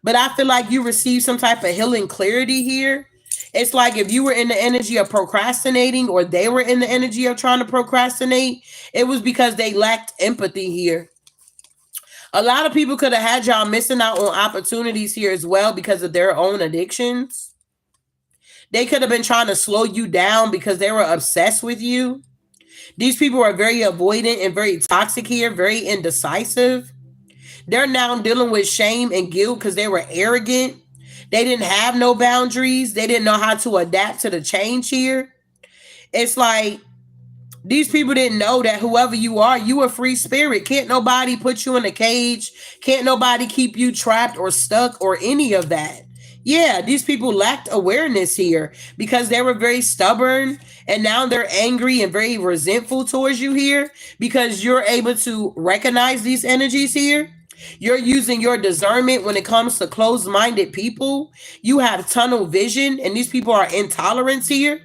But I feel like you received some type of healing clarity here. It's like if you were in the energy of procrastinating or they were in the energy of trying to procrastinate, it was because they lacked empathy here. A lot of people could have had y'all missing out on opportunities here as well because of their own addictions. They could have been trying to slow you down because they were obsessed with you. These people are very avoidant and very toxic here, very indecisive. They're now dealing with shame and guilt because they were arrogant. They didn't have no boundaries. They didn't know how to adapt to the change here. It's like these people didn't know that whoever you are, you a free spirit. Can't nobody put you in a cage. Can't nobody keep you trapped or stuck or any of that. Yeah, these people lacked awareness here because they were very stubborn and now they're angry and very resentful towards you here because you're able to recognize these energies here. You're using your discernment when it comes to closed minded people. You have tunnel vision, and these people are intolerant here.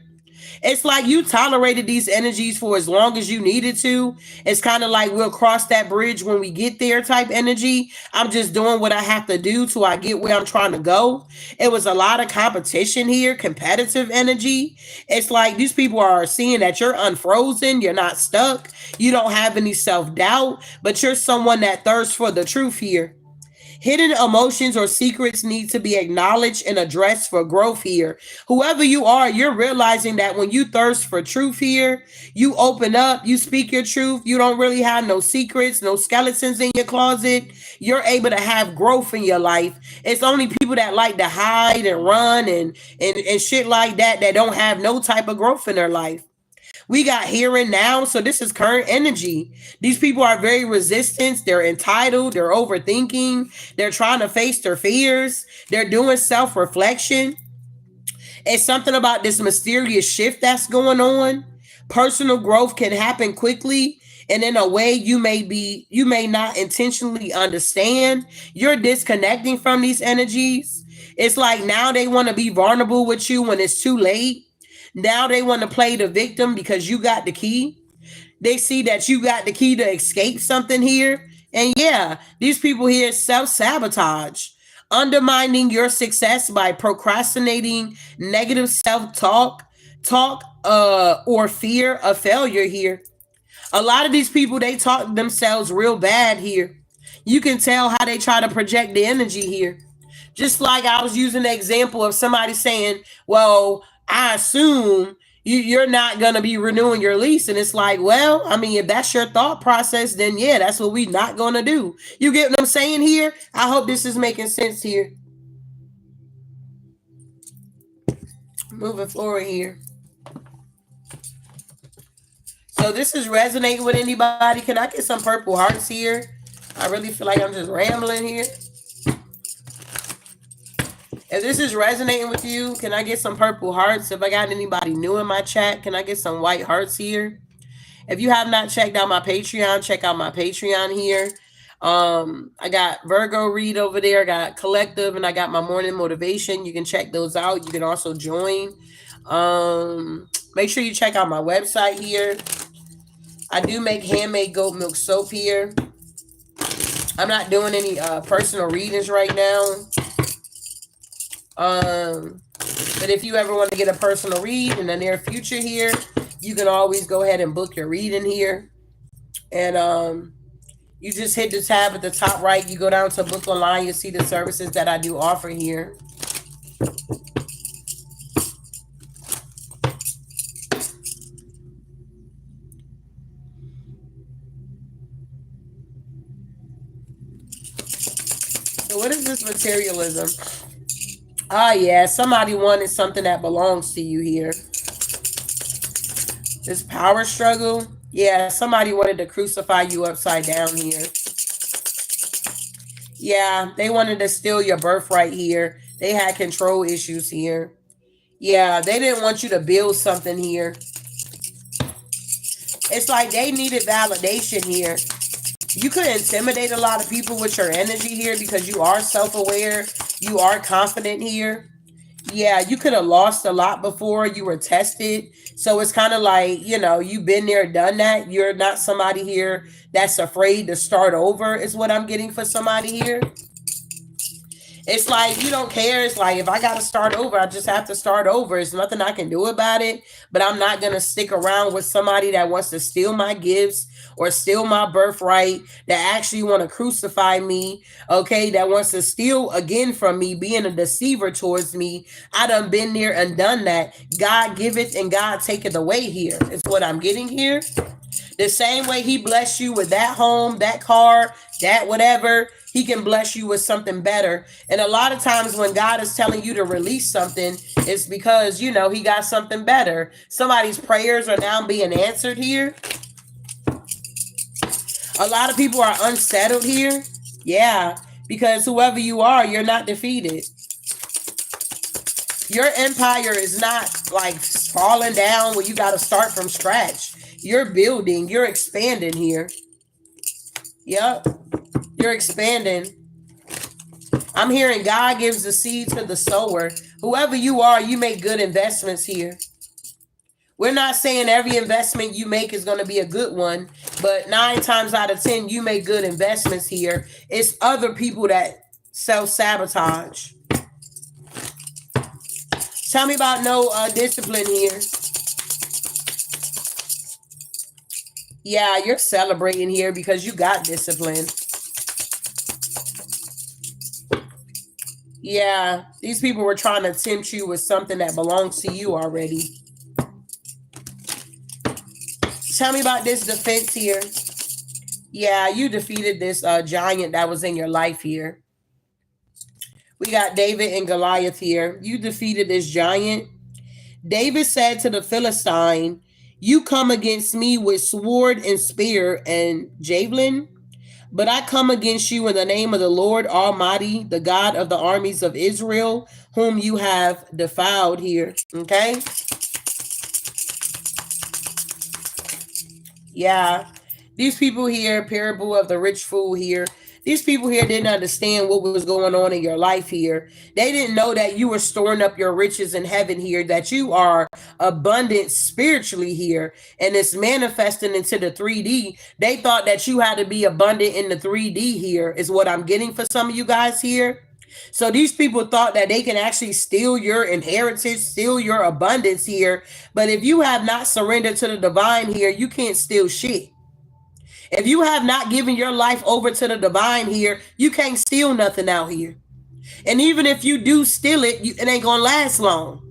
It's like you tolerated these energies for as long as you needed to. It's kind of like we'll cross that bridge when we get there type energy. I'm just doing what I have to do till I get where I'm trying to go. It was a lot of competition here, competitive energy. It's like these people are seeing that you're unfrozen, you're not stuck, you don't have any self-doubt, but you're someone that thirsts for the truth here. Hidden emotions or secrets need to be acknowledged and addressed for growth here. Whoever you are, you're realizing that when you thirst for truth here, you open up, you speak your truth. You don't really have no secrets, no skeletons in your closet. You're able to have growth in your life. It's only people that like to hide and run and shit like that that don't have no type of growth in their life. We got here and now. So this is current energy. These people are very resistant. They're entitled. They're overthinking. They're trying to face their fears. They're doing self-reflection. It's something about this mysterious shift that's going on. Personal growth can happen quickly and in a way you may not intentionally understand. You're disconnecting from these energies. It's like now they want to be vulnerable with you when it's too late. Now they want to play the victim because you got the key. They see that you got the key to escape something here. And yeah, these people here self-sabotage, undermining your success by procrastinating, negative self-talk, or fear of failure here. A lot of these people, they talk themselves real bad here. You can tell how they try to project the energy here. Just like I was using the example of somebody saying, well, I assume you're not going to be renewing your lease. And it's like, well, I mean, if that's your thought process, then yeah, that's what we not going to do. You get what I'm saying here? I hope this is making sense here. Moving forward here. So this is resonating with anybody. Can I get some purple hearts here? I really feel like I'm just rambling here. If this is resonating with you, can I get some purple hearts? If I got anybody new in my chat, can I get some white hearts here? If you have not checked out my Patreon, check out my Patreon here. I got Virgo read over there. I got collective, and I got my morning motivation. You can check those out. You can also join. Make sure you check out my website here. I do make handmade goat milk soap here. I'm not doing any personal readings right now. But if you ever want to get a personal read in the near future here, you can always go ahead and book your reading here. And you just hit the tab at the top right. You go down to book online. You'll see the services that I do offer here. So what is this materialism? Yeah, somebody wanted something that belongs to you here. This power struggle. Yeah, somebody wanted to crucify you upside down here. Yeah, they wanted to steal your birthright here. They had control issues here. Yeah, they didn't want you to build something here. It's like they needed validation here. You could intimidate a lot of people with your energy here because you are self-aware. You are confident here. Yeah, you could have lost a lot before you were tested. So it's kind of like, you've been there, done that. You're not somebody here that's afraid to start over, is what I'm getting for somebody here. It's like you don't care. It's like if I got to start over, I just have to start over. There's nothing I can do about it. But I'm not going to stick around with somebody that wants to steal my gifts or steal my birthright, that actually want to crucify me, okay, that wants to steal again from me, being a deceiver towards me. I done been there and done that. God giveth and God taketh away here is what I'm getting here. The same way he blessed you with that home, that car, that whatever, he can bless you with something better. And a lot of times when God is telling you to release something, it's because, he got something better. Somebody's prayers are now being answered here. A lot of people are unsettled here. Yeah, because whoever you are, you're not defeated. Your empire is not like falling down where you got to start from scratch. You're building, you're expanding here. Yep, you're expanding. I'm hearing God gives the seed to the sower. Whoever you are, you make good investments here. We're not saying every investment you make is going to be a good one, but 9 times out of 10, you make good investments here. It's other people that self-sabotage. Tell me about no discipline here. Yeah, you're celebrating here because you got discipline. Yeah, these people were trying to tempt you with something that belongs to you already. Tell me about this defense here. Yeah, you defeated this giant that was in your life here. We got David and Goliath here. You defeated this giant. David said to the Philistine, you come against me with sword and spear and javelin, but I come against you in the name of the Lord Almighty, the God of the armies of Israel, whom you have defiled here. Okay? Yeah. These people here, parable of the rich fool here, these people here didn't understand what was going on in your life here. They didn't know that you were storing up your riches in heaven here, that you are abundant spiritually here, and it's manifesting into the 3D. They thought that you had to be abundant in the 3D here, is what I'm getting for some of you guys here. So these people thought that they can actually steal your inheritance, steal your abundance here. But if you have not surrendered to the divine here, you can't steal shit. If you have not given your life over to the divine here, you can't steal nothing out here. And even if you do steal it, it ain't gonna last long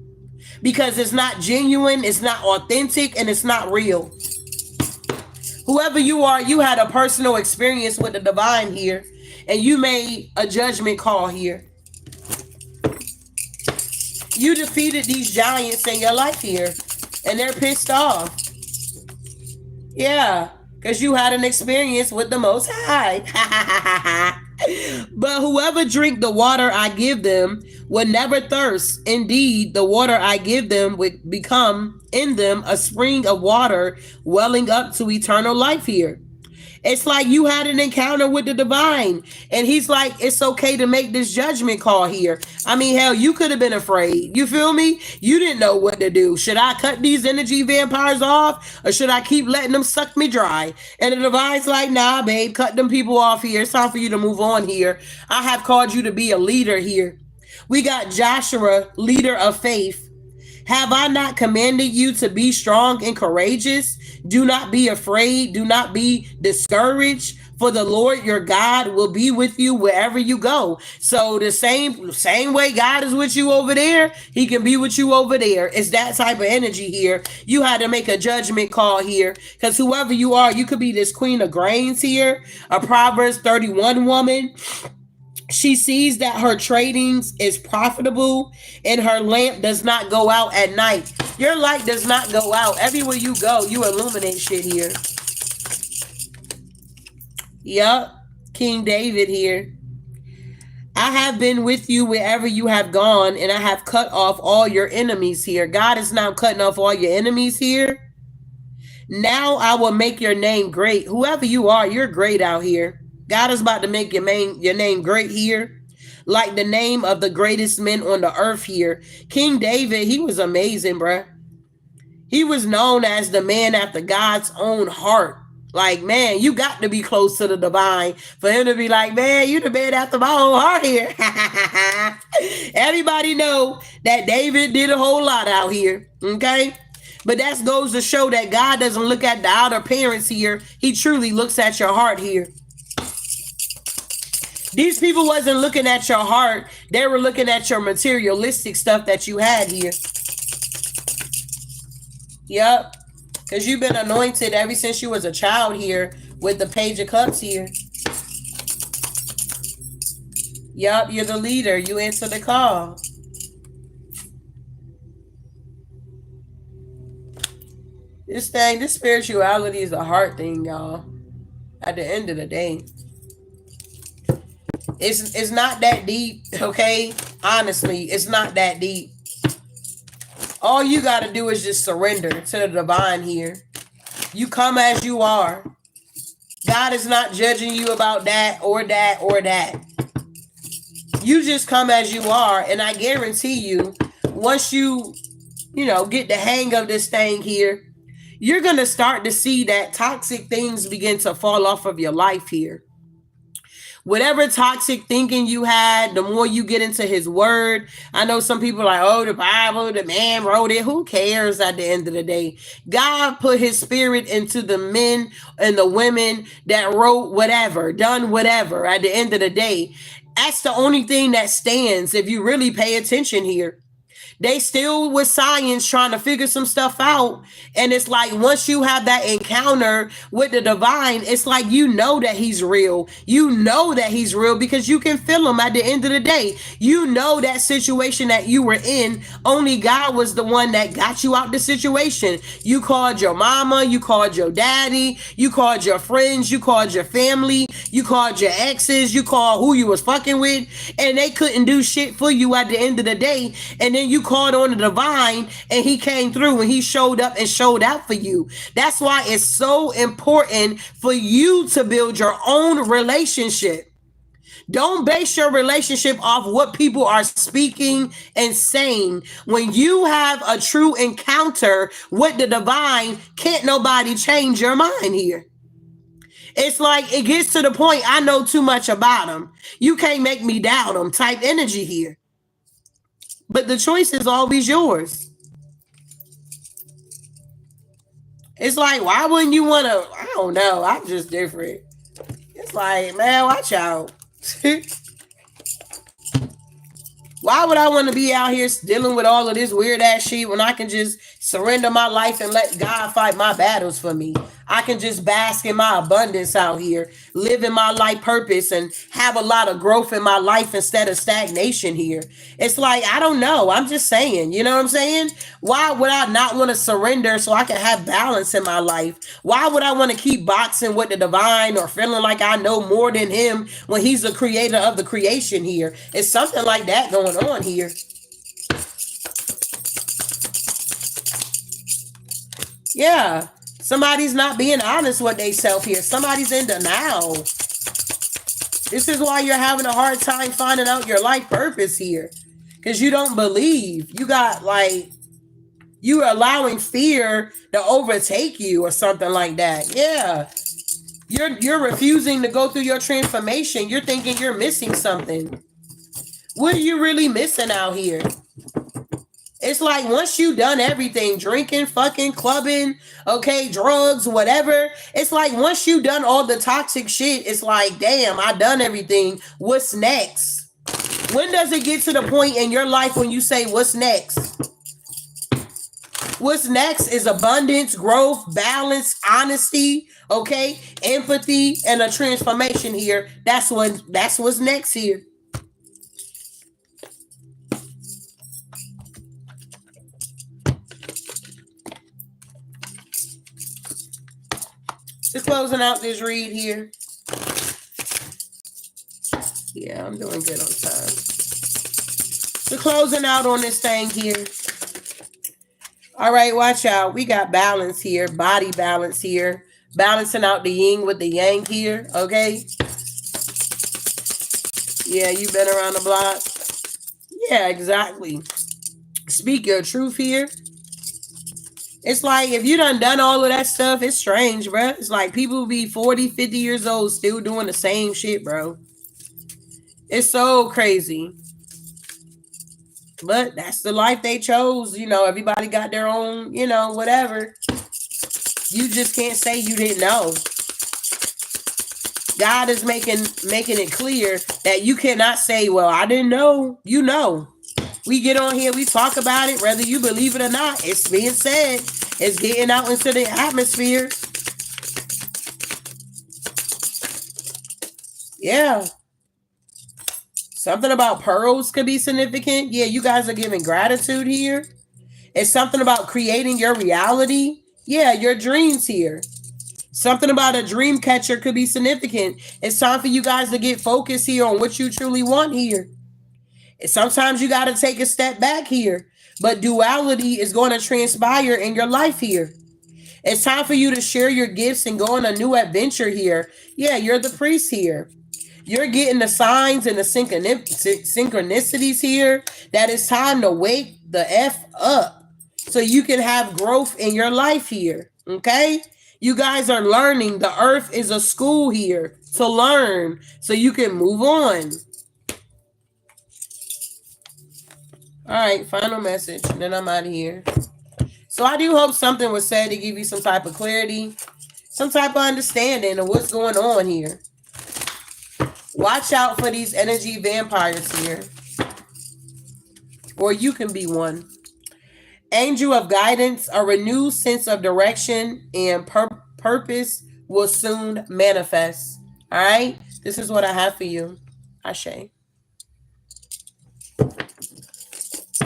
because it's not genuine, it's not authentic, and it's not real. Whoever you are, you had a personal experience with the divine here, and you made a judgment call here. You defeated these giants in your life here, and they're pissed off. Yeah, because you had an experience with the Most High. But whoever drink the water I give them will never thirst. Indeed, the water I give them would become in them a spring of water welling up to eternal life here. It's like you had an encounter with the divine, and he's like, it's okay to make this judgment call here. I mean, hell, you could have been afraid. You feel me? You didn't know what to do. Should I cut these energy vampires off, or should I keep letting them suck me dry? And the divine's like, nah, babe, cut them people off here. It's time for you to move on here. I have called you to be a leader here. We got Joshua, leader of faith. Have I not commanded you to be strong and courageous? Do not be afraid. Do not be discouraged. For the Lord your God will be with you wherever you go. So the same way God is with you over there, he can be with you over there. It's that type of energy here. You had to make a judgment call here. Because whoever you are, you could be this queen of grains here, a Proverbs 31 woman. She sees that her tradings is profitable and her lamp does not go out at night. Your light does not go out. Everywhere you go, you illuminate shit here. Yup. King David here. I have been with you wherever you have gone, and I have cut off all your enemies here. God is now cutting off all your enemies here. Now I will make your name great. Whoever you are, you're great out here. God is about to make your name great here, like the name of the greatest men on the earth here. King David, he was amazing, bruh. He was known as the man after God's own heart. Like, man, you got to be close to the divine for him to be like, man, you the man after my own heart here. Everybody know that David did a whole lot out here, okay? But that goes to show that God doesn't look at the outer appearance here. He truly looks at your heart here. These people wasn't looking at your heart. They were looking at your materialistic stuff that you had here. Yep. Because you've been anointed ever since you was a child here with the Page of Cups here. Yep, you're the leader. You answer the call. This spirituality is a heart thing, y'all. At the end of the day. It's not that deep, okay? Honestly, it's not that deep. All you got to do is just surrender to the divine here. You come as you are. God is not judging you about that or that or that. You just come as you are, and I guarantee you, once you get the hang of this thing here, you're going to start to see that toxic things begin to fall off of your life here. Whatever toxic thinking you had, the more you get into his word. I know some people are like, oh, the Bible, the man wrote it. Who cares at the end of the day? God put his spirit into the men and the women that wrote whatever, done whatever at the end of the day. That's the only thing that stands if you really pay attention here. They still with science trying to figure some stuff out. And it's like once you have that encounter with the divine, it's like you know that he's real. You know that he's real because you can feel him at the end of the day. You know that situation that you were in, only God was the one that got you out the situation. You called your mama, you called your daddy, you called your friends, you called your family, you called your exes, you called who you was fucking with, and they couldn't do shit for you at the end of the day. And then you called on the divine and he came through and he showed up and showed out for you. That's why it's so important for you to build your own relationship. Don't base your relationship off what people are speaking and saying. When you have a true encounter with the divine, can't nobody change your mind here. It's like it gets to the point, I know too much about him. You can't make me doubt him type energy here. But the choice is always yours. It's like, why wouldn't you want to? I don't know. I'm just different. It's like, man, watch out. Why would I want to be out here dealing with all of this weird ass shit when I can just surrender my life and let God fight my battles for me? I can just bask in my abundance out here, live in my life purpose, and have a lot of growth in my life instead of stagnation here. It's like, I don't know. I'm just saying, you know what I'm saying? Why would I not want to surrender so I can have balance in my life? Why would I want to keep boxing with the divine or feeling like I know more than him when he's the creator of the creation here? It's something like that going on here. Yeah. Somebody's not being honest with themselves here. Somebody's in denial. This is why you're having a hard time finding out your life purpose here. Because you don't believe. You got like, you're allowing fear to overtake you or something like that. Yeah. You're refusing to go through your transformation. You're thinking you're missing something. What are you really missing out here? It's like once you done everything, drinking, fucking, clubbing, okay, drugs, whatever. It's like once you done all the toxic shit, it's like, damn, I done everything. What's next? When does it get to the point in your life when you say, what's next? What's next is abundance, growth, balance, honesty, okay, empathy, and a transformation here. That's what's next here. Just closing out this read here. Yeah, I'm doing good on time. So closing out on this thing here. All right, watch out. We got balance here, body balance here. Balancing out the yin with the yang here, okay? Yeah, you been around the block. Yeah, exactly. Speak your truth here. It's like, if you done all of that stuff, it's strange, bro. It's like people be 40, 50 years old still doing the same shit, bro. It's so crazy. But that's the life they chose. You know, everybody got their own, you know, whatever. You just can't say you didn't know. God is making it clear that you cannot say, well, I didn't know. You know. We get on here, we talk about it, whether you believe it or not. It's being said. It's getting out into the atmosphere. Yeah. Something about pearls could be significant. Yeah, you guys are giving gratitude here. It's something about creating your reality. Yeah, your dreams here. Something about a dream catcher could be significant. It's time for you guys to get focused here on what you truly want here. Sometimes you got to take a step back here, but duality is going to transpire in your life here. It's time for you to share your gifts and go on a new adventure here. Yeah, you're the priest here. You're getting the signs and the synchronicities here that it's time to wake the F up so you can have growth in your life here. Okay? You guys are learning. The earth is a school here to learn so you can move on. All right, final message, then I'm out of here. So I do hope something was said to give you some type of clarity, some type of understanding of what's going on here. Watch out for these energy vampires here, or you can be one. Angel of guidance, a renewed sense of direction and purpose will soon manifest. All right, this is what I have for you. Ashe.